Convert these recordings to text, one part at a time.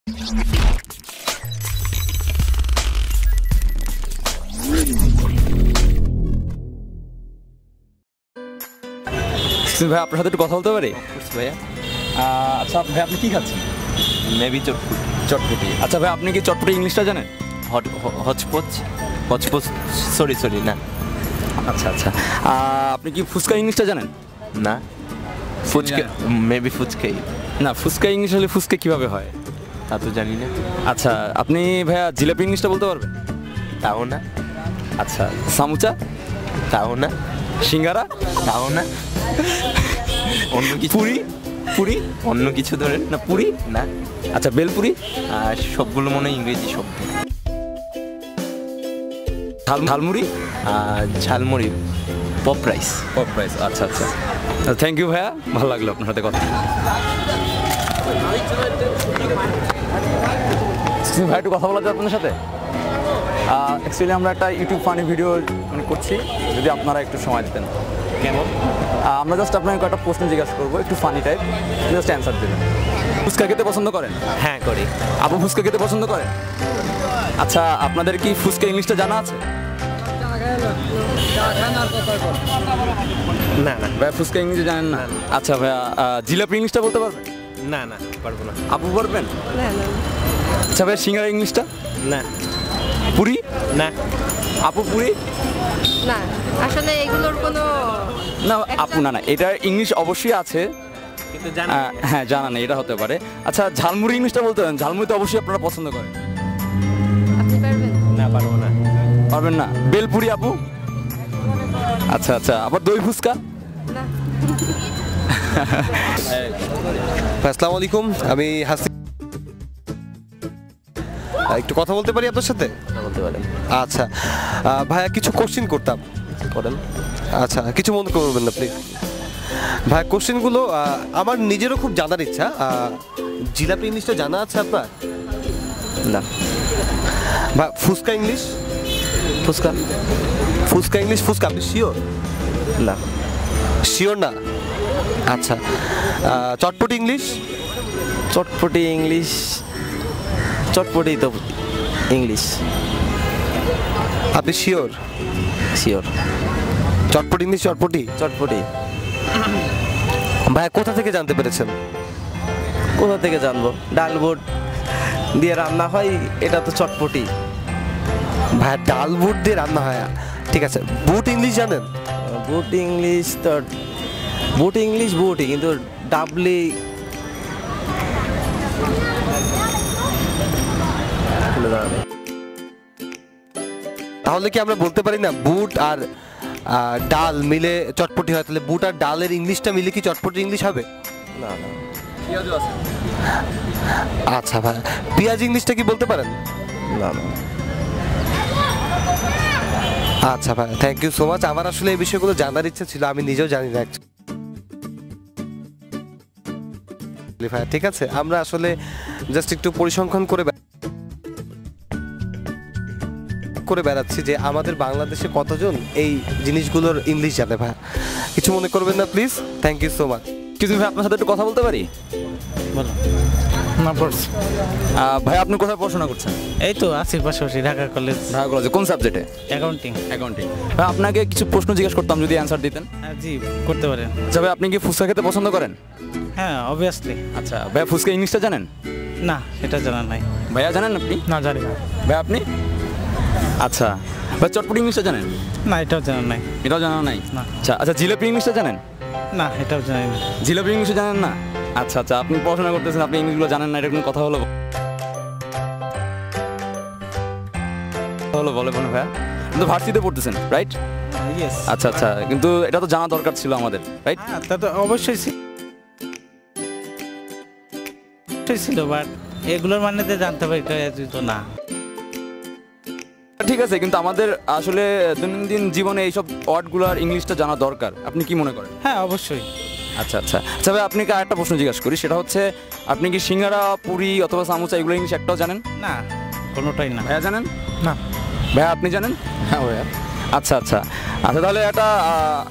ভাই আপনার সাথে একটু কথা বলতে পারি? ভাইয়া আচ্ছা ভাই আপনি কি খাচ্ছেন? মেবি চটপটি। চটপটি। আচ্ছা ভাই আপনি কি চটপটি ইংলিশটা জানেন? হচপচ হচপচ সরি না। আচ্ছা আচ্ছা আপনি কি ফুচকা ইংলিশটা জানেন? না ফুচকা, মেবি ফুচকাই। না ফুচকা ইংলিশ হলে ফুচকা কীভাবে হয় তা তো জানি না। আচ্ছা আপনি ভাইয়া জিলাপি ইংলিশটা বলতে পারবেন? তাও না। আচ্ছা সামুচা? তাও না। সিঙ্গারা? তাও না। অন্য কিছু? পুরি? পুরি অন্য কিছু ধরেন। না পুরি না। আচ্ছা বেলপুরি? আর সবগুলো মনে হয় ইংরেজি শব্দ। Jhalmuri? Jhalmuri, pop rice. Pop rice. আচ্ছা আচ্ছা থ্যাংক ইউ ভাইয়া, ভালো লাগলো আপনার সাথে কথা। ভাই একটু কথা বলা যায় আপনার সাথে? অ্যাকচুয়ালি আমরা একটা ইউটিউব ফানি ভিডিও করছি, যদি আপনারা একটু সময় দিতেন। কেমন? আমরা জাস্ট আপনাকে কয়েকটা প্রশ্ন জিজ্ঞাসা করবো, একটু ফানি টাইপ, জাস্ট অ্যান্সার দেবেন। ফুচকা খেতে পছন্দ করেন? হ্যাঁ করি। আপু ফুচকা খেতে পছন্দ করেন? আচ্ছা আপনাদের কি ফুচকা ইংলিশটা জানা আছে? না না ভাইয়া ফুচকা ইংলিশে জানেন না? আচ্ছা ভাইয়া জিলাপি ইংলিশটা বলতে পারবেন? না না পারবো না। আপু পারবেন? আচ্ছা ভাইয়া সিঙ্গারা ইংলিশটা? না। পুরি? না। আপু পুরি? না আসলে এগুলোর কোনো না আপু না এটার ইংলিশ অবশ্যই আছে, কিন্তু হ্যাঁ জানা নেই, এটা হতে পারে। আচ্ছা ঝালমুড়ি ইংলিশটা বলতে পারেন? ঝালমুড়ি তো অবশ্যই আপনারা পছন্দ করেন। আপনি পারবেন? না পারবো না। পারবেন না? বেলপুরি আপু? আচ্ছা আচ্ছা আবার দই ফুচকা? না। আসসালামু আলাইকুম, আমি হাসি, একটু কথা বলতে পারি আপনার সাথে? বলতে পারেন। আচ্ছা ভাইয়া কিছু কোশ্চেন করতাম। করেন। আচ্ছা কিছু মনে করবেন না প্লিজ। ভাইয়া কোশ্চেনগুলো আমার নিজেরও খুব জানার ইচ্ছা। জিলাপি ইংলিশটা জানা আছে আপনার? না। ভাই ফুচকা ইংলিশ? ফুচকা? ফুচকা ইংলিশ ফুচকা আপনি শিওর? না। শিওর না? আচ্ছা চটপটি ইংলিশ? চটপটি ইংলিশ, চটপটি তো ইংলিশ। আপনি শিওর? শিওর। চটপটি ইংলিশ চটপটি? চটপটি। ভাইয়া কোথা থেকে জানতে পেরেছেন? কোথা থেকে জানবো? ডাল বুট দিয়ে রান্না হয়, এটা তো চটপটি। ভাইয়া ডাল বুট দিয়ে রান্না হয়? ঠিক আছে বুট ইংলিশ জানেন? বুট ইংলিশ তো বুট ইংলিশ বুটই, কিন্তু ডাবলি তাহলে কি আমরা বলতে পারি না বুট আর ডাল মিলে চটপটি হয়? তাহলে বুট আর ডালের ইংলিশটা মিলে কি চটপটি ইংলিশ হবে? না না। আচ্ছা ভাই পেঁয়াজ ইংলিশটা কি বলতে পারেন? না না। আচ্ছা ভাই থ্যাংক ইউ সো মাচ। আমার আসলে এই বিষয়গুলো জানার ইচ্ছা ছিল, আমি নিজেও জানি না ভাই। ঠিক আছে আমরা আসলে জাস্ট একটু পরিসংখ্যান করে বেড়াচ্ছি যে আমাদের বাংলাদেশে কতজন এই জিনিসগুলোর ইংলিশ জানে। ভাই কিছু মনে করবেন না please, thank you so much. কিছু ভাই আপনার সাথে একটু কথা বলতে পারি? বলো। না পড়ছি। ভাই আপনি কোথায় পড়াশোনা করছেন? এই তো আছি পাশাপাশি, ঢাকা কলেজ। ঢাকা কলেজে কোন সাবজেক্টে? অ্যাকাউন্টিং। অ্যাকাউন্টিং। ভাই আপনাকে কিছু প্রশ্ন জিজ্ঞেস করতাম, যদি অ্যান্সার দিতেন। জি করতে পারেন। আচ্ছা ভাই আপনি কি ফুচকা খেতে পছন্দ করেন? হ্যাঁ অবভিয়াসলি। আচ্ছা ভাই ফুচকা ইংলিশটা জানেন? না সেটা জানা নাই। ভাইয়া জানেন আপনি? না জানি না। ভাই আপনি? আচ্ছা ভাই চটপটি ইংলিশটা জানেন? না এটাও জানা নাই। এটাও জানা নাই? না। আচ্ছা আচ্ছা জিলাপি ইংলিশটা জানেন? না এটাও জানি না। জিলাপি ইংলিশে জানেন না? আচ্ছা আচ্ছা আপনি পড়াশোনা করতেছেন, আপনি ইংলিশগুলো জানেন না, এটা কোনো কথা হলো? বলে ভাইয়া কিন্তু ভার্সিটিতে পড়তেছেন রাইট? ইয়েস। আচ্ছা আচ্ছা কিন্তু এটা তো জানা দরকার ছিল আমাদের, রাইট? হ্যাঁ তা তো অবশ্যই ছিল, বাট এগুলোর মানে তো জানতে পারি তো না। ঠিক আছে কিন্তু আমাদের আসলে দৈনন্দিন জীবনে এইসব ওয়ার্ডগুলোর ইংলিশটা জানা দরকার, আপনি কি মনে করেন? হ্যাঁ অবশ্যই। আচ্ছা আচ্ছা আচ্ছা ভাই আপনাকে আরেকটা প্রশ্ন জিজ্ঞাসা করি, সেটা হচ্ছে আপনি কি সিঙ্গারা পুরি অথবা সামোসা এগুলো ইংলিশ একটাও জানেন? না কোনোটাই না। ভাইয়া জানেন? না। ভাইয়া আপনি জানেন? হ্যাঁ ভাইয়া। আচ্ছা আচ্ছা আচ্ছা তাহলে এটা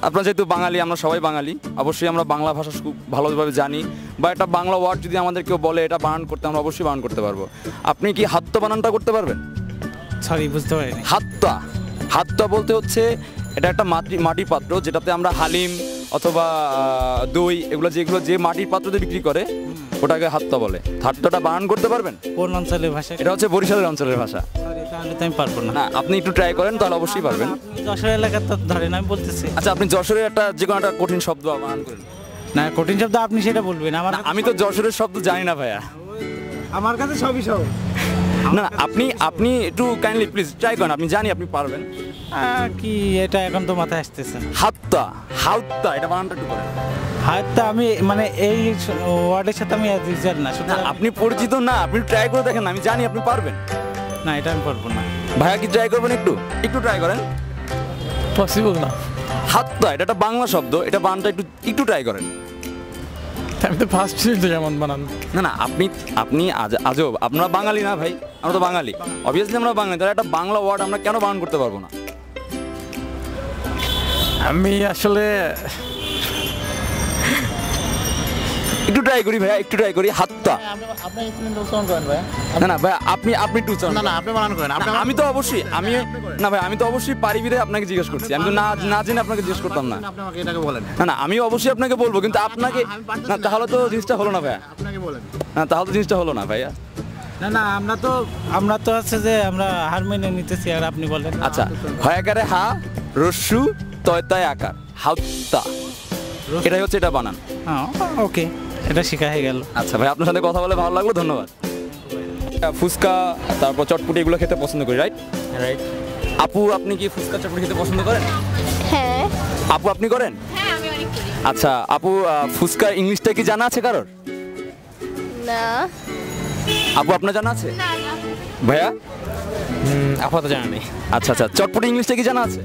আপনার যেহেতু বাঙালি, আমরা সবাই বাঙালি, অবশ্যই আমরা বাংলা ভাষা খুব ভালোভাবে জানি, বা একটা বাংলা ওয়ার্ড যদি আমাদের কেউ বলে এটা বানান করতে, আমরা অবশ্যই বানান করতে পারবো। আপনি কি হাত্তা বানানটা করতে পারবেন? সরি, বুঝতে পারিনি। হাত্তা, হাত্তা বলতে হচ্ছে এটা একটা মাটির পাত্র যেটাতে আমরা হালিম অথবা দই এগুলো যে মাটির পাত্রতে বিক্রি করে ওটাকে হাত্তা বলে। হাত্তাটা বানান করতে পারবেন? কোন অঞ্চলের ভাষা? এটা হচ্ছে বরিশালের অঞ্চলের ভাষা। সরি, তাহলে তো আমি পারবো না। না, আপনি একটু ট্রাই করেন তাহলে অবশ্যই পারবেন। আপনি যশোর এলাকার তো ধরেন, আমি বলতেছি। আচ্ছা, আপনি যশোরের একটা যে কোনো একটা কঠিন শব্দ বানান করেন। না, কঠিন শব্দ আপনি সেটা বলবেন। আমি তো যশোরের শব্দ জানি না ভাইয়া। আমার কাছে সবই সব। না, আপনি একটু কাইন্ডলি প্লিজ ট্রাই করেন, আপনি জানি আপনি পারবেন। কি এটা এখন তো মাথায় আসতেছে না। হাত্তা, হাত্তা এটা বানানটা একটু করেন। হয়তো আমি মানে এই ওয়ার্ডের সাথে আমি রিজার্ভ না, না, সুতরাং আপনি পরিচিত না, আপনি ট্রাই করে দেখেন, আমি জানি আপনি পারবেন। না, এটা আমি পারবো না। ভাইয়া কি ট্রাই করবেন? একটু ট্রাই করেন। পসিবল না। হাত্তা এটা একটা বাংলা শব্দ, এটা বানানটা একটু ট্রাই করেন। আমি তো ফার্স্ট শুনছি যেমন বানান। না, আপনি আজব, আপনারা বাঙালি না ভাই? আমরা তো বাঙালি, অবভিয়াসলি আমরা বাঙালি, তাহলে একটা বাংলা ওয়ার্ড আমরা কেন বানান করতে পারবো না? আমি আসলে একটু ট্রাই করি ভাইয়া, একটু ট্রাই করি। হাত্তা। আপনি এক্সপ্লেইন করেন ভাই। না ভাই, আপনি একটু চান। না আপনি বানান করেন। আমি তো অবশ্যই আমি তো অবশ্যই পারি বিরে আপনাকে জিজ্ঞেস করছি, আমি তো না জেনে আপনাকে জিজ্ঞেস করতাম না। আপনি আমাকে এটাকে বলেন। না, আমি অবশ্যই আপনাকে বলবো, কিন্তু আপনাকে না, তাহলে তো জিনিসটা হলো না ভাইয়া। আপনাকে বলেন। না, তাহলে তো জিনিসটা হলো না ভাইয়া। না, আমরা তো আছে যে আমরা হার মেনে নিতেছি, আর আপনি বলেন। আচ্ছা, হয় আকারে হা, রস্যু তয় আকার, হাত্তা, এটাই হচ্ছে এটা বানান। হ্যাঁ, ওকে, এটা শেখা হয়ে গেল। আচ্ছা ভাই, আপনার সাথে কথা বলে ভালো লাগলো, ধন্যবাদ। ফুচকা তারপর চটপটি এগুলো খেতে পছন্দ করি, রাইট? আপু, আপনি কি ফুচকা চটপটি খেতে পছন্দ করেন? হ্যাঁ। আপু, আপনি করেন? হ্যাঁ, আমি অনেক করি। আচ্ছা আপু, ফুচকার ইংলিশটা কি জানা আছে কারোর? না। আপু, আপনার জানা আছে? না, না। ভাইয়া? আপাতত জানা নেই। আচ্ছা, চটপটি ইংলিশটা কি জানা আছে?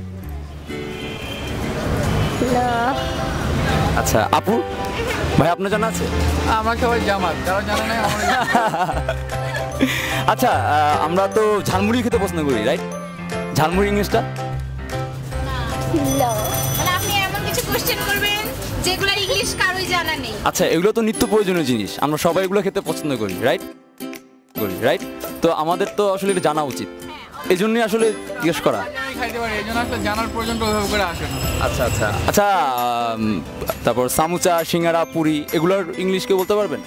না। আচ্ছা আপু, ভাই আপনার জানা আছে? আমরা সবাই জামাত, যারা জানা নেই আচ্ছা, আমরা তো ঝালমুড়ি খেতে পছন্দ করি, রাইট? ঝালমুড়ি ইংলিশটা? না। মানে আপনি এমন কিছু কোশ্চেন করবেন যেগুলোর ইংলিশ কারোই জানা নেই। আচ্ছা, এগুলো তো নিত্য প্রয়োজনীয় জিনিস, আমরা সবাই এগুলো খেতে পছন্দ করি, রাইট? তো আমাদের তো আসলে এটা জানা উচিত, এই জন্যই আসলে জিজ্ঞেস করা। খাইতে পারি, এই জন্য আসলে জানার প্রয়োজন ওইভাবে করে আসে না। আচ্ছা, তারপর সামুচা, সিঙ্গাড়া, পুরি এগুলোর ইংলিশ কেউ বলতে পারবেন?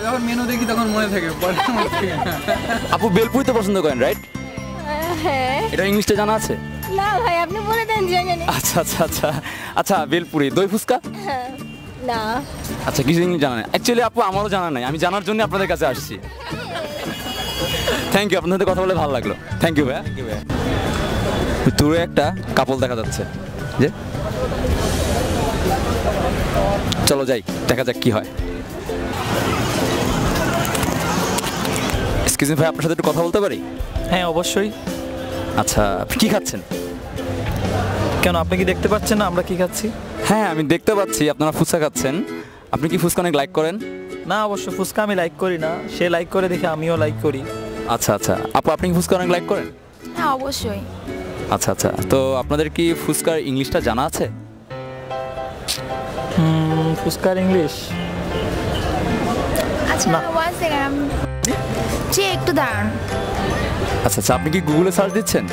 যখন মেনু দেখি তখন মনে থাকে, পরে মনে থাকে না। আপু, বেলপুরি তো পছন্দ করেন, রাইট? হ্যাঁ। এটা ইংলিশটা জানা আছে? না ভাই, আপনি বলে দেন, জানি না। আচ্ছা, বেলপুরি, দই ফুচকা? না। আচ্ছা, কিছু ইংলিশ জানা নেই। অ্যাকচুয়ালি আপু, আমারও জানা নাই, আমি জানার জন্য আপনাদের কাছে আসছি। থ্যাংক ইউ, আপনার সাথে কথা বলে ভালো লাগলো। থ্যাংক ইউ ভাইয়া। দূরে একটা কাপল দেখা যাচ্ছে, যে চলো যাই, দেখা যাক কি হয়। এক্সকিউজ মি ভাই, আপনার সাথে একটু কথা বলতে পারি? হ্যাঁ অবশ্যই। আচ্ছা, কি খাচ্ছেন? কেন, আপনি কি দেখতে পাচ্ছেন না আমরা কি খাচ্ছি? হ্যাঁ, আমি দেখতে পাচ্ছি আপনারা ফুচকা খাচ্ছেন। আপনি কি ফুচকা অনেক লাইক করেন? না, অবশ্য ফুচকা আমি লাইক করি না, সে লাইক করে দেখে আমিও লাইক করি। আচ্ছা, আপু, আপনি কি ফুচকা অনেক লাইক করেন? হ্যাঁ, অবশ্যই। আচ্ছা, তো আপনাদের কি ফুচকার ইংলিশটা জানা আছে? ফুচকার ইংলিশ? আচ্ছা, না। ওয়ান সেকেন্ড, জি একটু দাঁড়ান। আচ্ছা, আপনি কি গুগলে সার্চ দিচ্ছেন?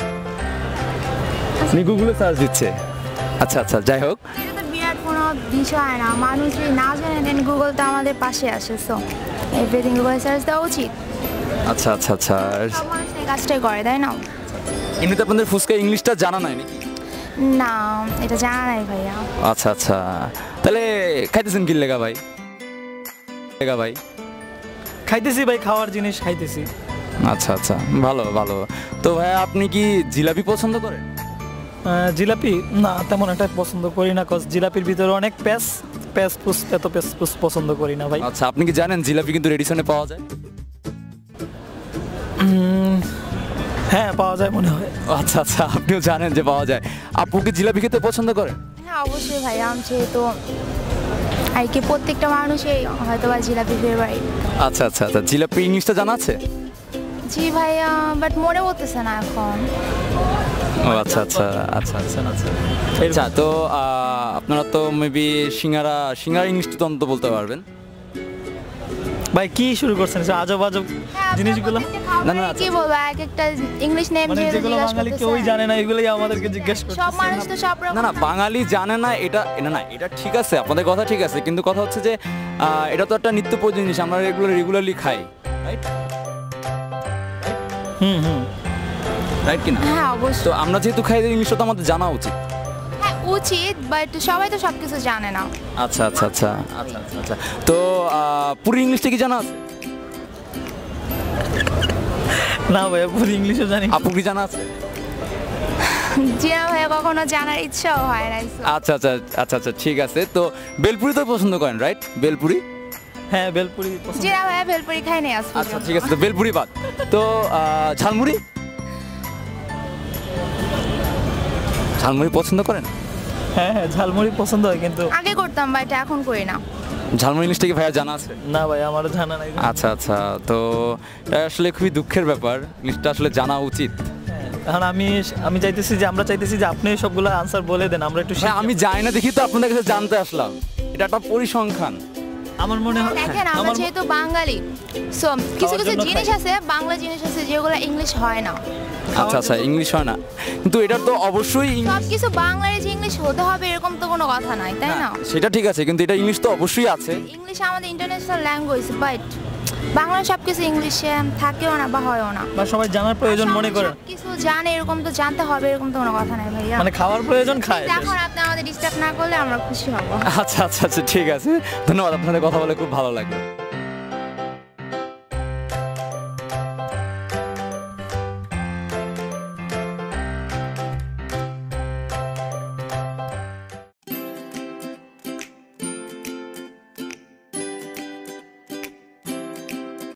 আপনি গুগলে সার্চ দিচ্ছে? আচ্ছা, যাই হোক। এটা তো বিরাট কোনো বিষয় না, মানুষ যদি না জানে দেন গুগল তো আমাদের পাশে আসে, সো এভরিথিং গুগল সার্চ দেওয়া উচিত। আচ্ছা, সব মানুষ এই কাজটাই করে, তাই না? এমনিতে আপনাদের ফুচকার ইংলিশটা জানা নাই নাকি? না, এটা জানা নাই ভাইয়া। আচ্ছা, তাহলে খাইতেছেন কি লেগা ভাই? খাইতেছি ভাই, খাওয়ার জিনিস খাইতেছি। আচ্ছা, ভালো। তো ভাই, আপনি কি জিলাপি পছন্দ করেন? জিলাপি না, তেমন একটা পছন্দ করি না, কজ জিলাপির ভিতরে অনেক পেঁচ পছন্দ করি না ভাই। আচ্ছা, আপনি কি জানেন জিলাপি কিন্তু রেডিসনে পাওয়া যায়? হ্যাঁ, পাওয়া যায় মনে হয়। আচ্ছা, আপনিও জানেন যে পাওয়া যায়। আপু কি জিলাপি খেতে পছন্দ করেন? হ্যাঁ অবশ্যই ভাইয়া, আমি যেহেতু আর কি প্রত্যেকটা মানুষই হয়তো বা জিলাপি ফেভারিট। আচ্ছা, জিলাপি ইংলিশটা জানা আছে? জি ভাইয়া, বাট মনে পড়তেছে না এখন। ও আচ্ছা আচ্ছা আচ্ছা আচ্ছা আচ্ছা আচ্ছা তো আপনারা তো মেবি সিঙ্গারা ইংলিশটা তো অন্তত বলতে পারবেন। ভাই কি শুরু করছেন আজব আজব জিনিসগুলো? না, না, কি বলবো এক একটা ইংলিশ নেম মানে যেগুলো বাঙালি কেউই জানে না এগুলোই আমাদেরকে জিজ্ঞেস করছে। সব মানুষ তো সব রকম না না বাঙালি জানে না এটা না এটা ঠিক আছে, আপনাদের কথা ঠিক আছে, কিন্তু কথা হচ্ছে যে এটা তো একটা নিত্য প্রয়োজনীয় জিনিস, আমরা রেগুলারলি খাই, রাইট হুম রাইট কিনা? হ্যাঁ অবশ্যই তো আমরা যেহেতু খাই ইংলিশটা তো আমাদের জানা উচিত। হ্যাঁ উচিত, বাট সবাই তো সবকিছু জানে না। আচ্ছা আচ্ছা আচ্ছা আচ্ছা আচ্ছা আচ্ছা তো পুরো ইংলিশটা কি জানা আছে? না ভাইয়া পুরো ইংলিশও জানি। আপু কি জানা আছে? জিয়া ভাইয়া কখনো জানার ইচ্ছাও হয় না। আচ্ছা আচ্ছা আচ্ছা আচ্ছা ঠিক আছে। তো বেলপুরি তো পছন্দ করেন, রাইট? বেলপুরি, হ্যাঁ বেলপুরি পছন্দ। জিয়া ভাইয়া ভেলপুরি খাই নাই আজ আচ্ছা পর্যন্ত। ঠিক আছে, তো বেলপুরি বাদ। তো ঝালমুড়ি পছন্দ করেন? হ্যাঁ হ্যাঁ ঝালমুড়ি পছন্দ হয় কিন্তু আগে করতাম বাট এখন করি না। ঝালমুড়ি জিনিসটা কি ভাইয়া জানা আছে? না ভাই আমারও জানা নাই। আচ্ছা আচ্ছা তো এটা আসলে খুবই দুঃখের ব্যাপার, জিনিসটা আসলে জানা উচিত। এখন আমি চাইতেছি যে আমরা চাইতেছি যে আপনি সবগুলো আনসার বলে দেন, আমরা একটু হ্যাঁ আমি জানি না দেখি তো আপনাদের কাছে জানতে আসলাম, এটা একটা পরিসংখ্যান। আমার মনে হয় দেখেন আমরা যেহেতু বাঙালি, সো কিছু কিছু জন্য জিনিস আছে, বাংলা জিনিস আছে যেগুলো ইংলিশ হয় না। আচ্ছা আচ্ছা ইংলিশ হয় না, কিন্তু এটা তো অবশ্যই সব কিছু বাংলার যে ইংলিশ হতে হবে এরকম তো কোনো কথা নাই, তাই না? সেটা ঠিক আছে, কিন্তু এটা ইংলিশ তো অবশ্যই আছে। ইংলিশ আমাদের ইন্টারন্যাশনাল ল্যাঙ্গুয়েজ, বাট বাংলা সবকিছু ইংলিশে থাকেও না বা হয়ও না। বা সবাই জানার প্রয়োজন মনে করেন, কিছু জানে এরকম তো জানতে হবে এরকম তো কোনো কথা নাই ভাইয়া। মানে খাওয়ার প্রয়োজন খায়। এখন আপনি আমাদের ডিস্টার্ব না করলে আমরা খুশি হব। আচ্ছা আচ্ছা আচ্ছা ঠিক আছে, ধন্যবাদ, আপনাদের কথা বলে খুব ভালো লাগলো।